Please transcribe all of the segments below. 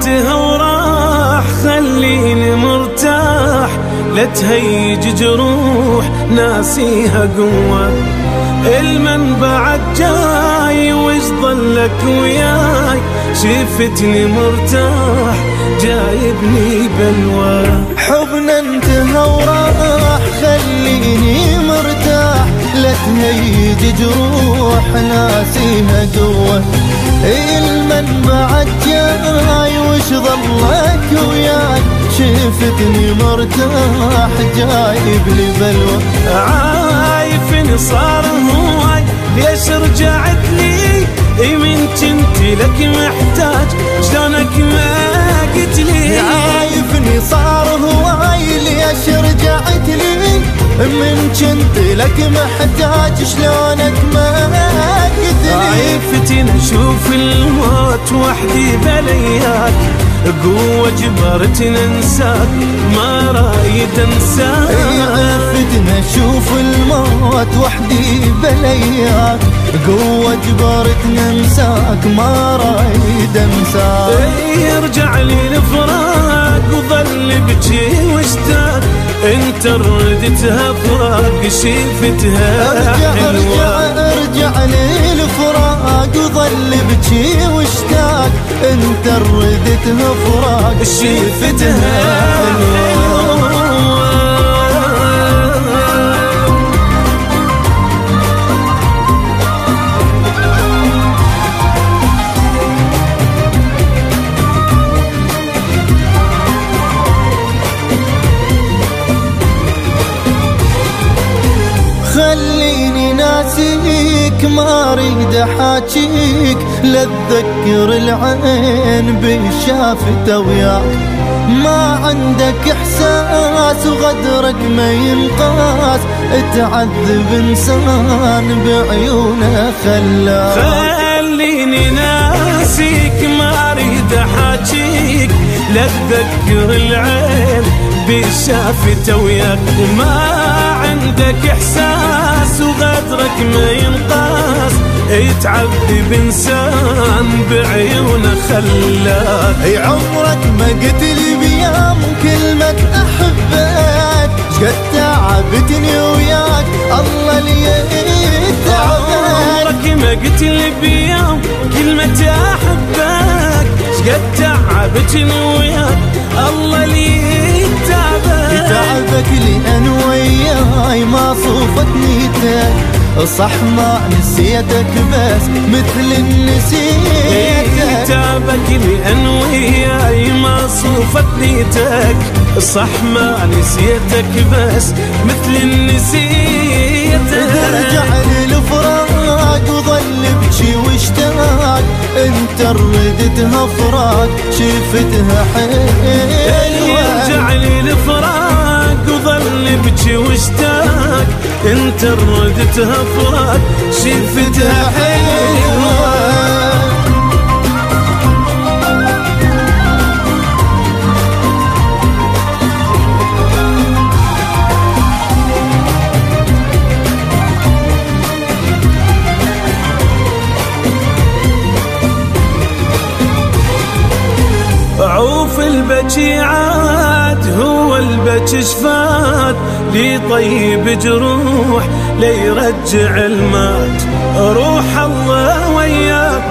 انتهى وراح خليني مرتاح، لا تهيج جروح ناسيها قوة. المن بعد جاي وش ضلك وياي، شفتني مرتاح جايبني بلوى. حبنا انتهى وراح خليني مرتاح، لا تهيج جروح ناسيها قوة. المن بعد جاي وش ضلك وياي، شفتني مرتاح جايب لي بلوى. عايفني صار هواي ليش رجعت لي، من كنت لك محتاج شلونك ما قلت لي. عايفني صار هواي ليش رجعت لي، من كنت لك محتاج شلونك ما قلت لي. عايفتني اشوف الموت وحدي بلياك، قوة جبرتني انساك ما رايد انساك. عايفتني اشوف الموت وحدي بلياك، قوة جبرتني انساك ما رايد انساك. يرجع لي الفراق وظل بجي واشتاق، انت ردتها فراق شفتها حلوة. ارجع لي الفراق وظل بجي واشتاق، انت ردتها فراق شفتها حلوة. خليني ناسيك ما اريد احاكيك، لا تذكر العين بالشافته وياك. ما عندك احساس وغدرك ما ينقاس، تعذب انسان بعيونه خلاك. خليني ناسيك ما اريد احاكيك، لا تذكر العين بالشافته وياك. ما عندك احساس وغدرك ما ينقاس، يتعذب انسان بعيونه خلاك. اي عمرك ما قلت لي بيوم كلمة احبك، شقد تعبتني وياك الله لي تعبك. عمرك ما قلت لي بيوم كلمة احبك، شقد تعبتني وياك الله لي تعبك. تعبك لأن وياي ما صوفت نيتك، صح ما نسيتك بس مثل نسيتك. تعبك لأن وياي ما صوفت نيتك، صح ما نسيتك بس مثل نسيتك. ترجع لي الفراق وظل بجي واشتاق، انت ردتها فراق شفتها حلوة. يرجع لي الفراق وظل بجي واشتاق، انت ردتها فراق شفتها حلوة. عوف البكي عاد هو البكي شفات، لي طيب جروح ليرجع المات. روح الله وياك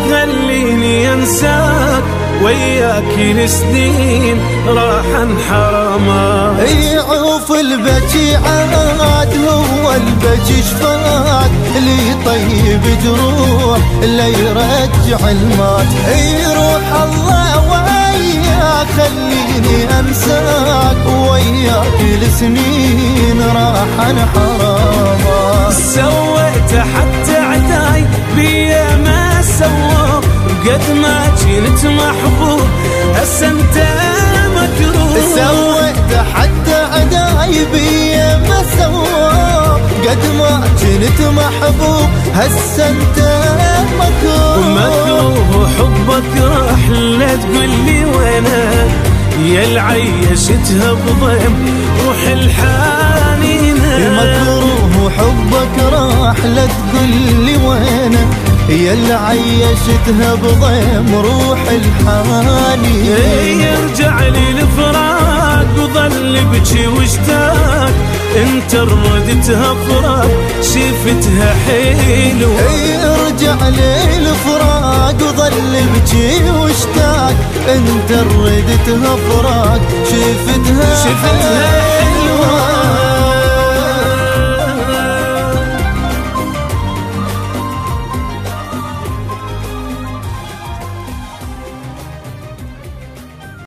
خليني انساك، وياك السنين راحن حرامات. عوف البكي عاد هو البكي شفات، لي طيب جروح ليرجع المات. روح الله وياك خليني انساك، وياك السنين راحن حرامات. سويت حتى عداي بيا ما سوى، قد ما كنت محبوب هسه انت مكروه. سويت حتى عداي بيا ما سوى، قد ما كنت محبوب هسه انت مكروه. مكروه حبك راح لا تقول لي وانا، يا العيشتها بضيم روح الحنينه. مكروه حبك راح لا تقول لي وانا، يا عيشتها بضيم روح الحاني. يرجع لي الفراق وظل بجي واشتاق، انت ردتها فراق شفتها حلو. يرجع لي الفراق وظل بجي واشتاق، انت ردتها فراق شفتها حلو.